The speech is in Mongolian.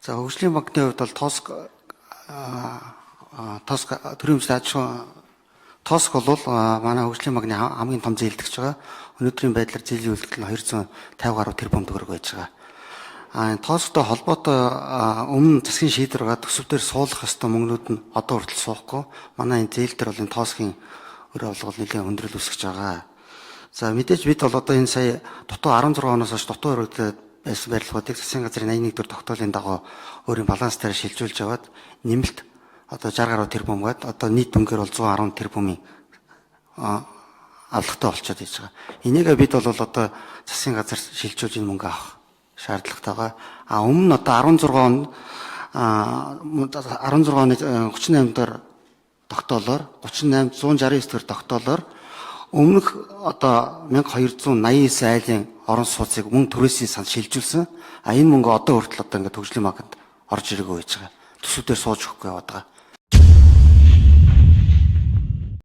За хөгжлийн банкны хувьд бол ТОСК төрийн хэмжээний аж ахуйн ТОСК бол манай хөгжлийн банкны хамгийн том зээлдэгч байгаа. Өнөөдрийн байдлаар жилийн үйлдэл нь 250 гаруй тэрбум төгрөг байж байгаа. ТОСКтой холбоотой өмнө засгийн шийдвэр гаргаад төсөвдөр суулгах ёстой мөнгнүүд нь одоо хүртэл суухгүй. Манай энэ зээл дээр бол энэ ТОСКын өр авлага нэлээд өндрөл үүсгэж байгаа. За мэдээж бид бол одоо энэ сая дутуу 16 оноос хойш дутуу өргөдөд байсан барилгуудыг засгийн газрын 81 дэх тогтоолын дагуу өөрийн баланс дээр шилжүүлж яваад нэмэлт одоо 60 гаруй тэрбум гээд одоо нийт дүнгээр бол 110 тэрбумын авлагатай болчиход байж байгаа. Энийгээ бид бол одоо засгийн газар шилжүүлж энэ мөнгө авах шаардлагатай байгаа. Өмнө нь одоо 16 оны 38 дээр тогтоолоор 38 169 дэх тогтоолоор өмнөх одоо 1289 айлын орон сууцыг мөн түрээсийн санд шилжүүлсэн. Энэ мөнгө одоо хүртэл одоо ингээд хөгжлийн банкнд орж ирээгүй байж байгаа. Төсөвдөр сууж өгөхгүй яваад байгаа.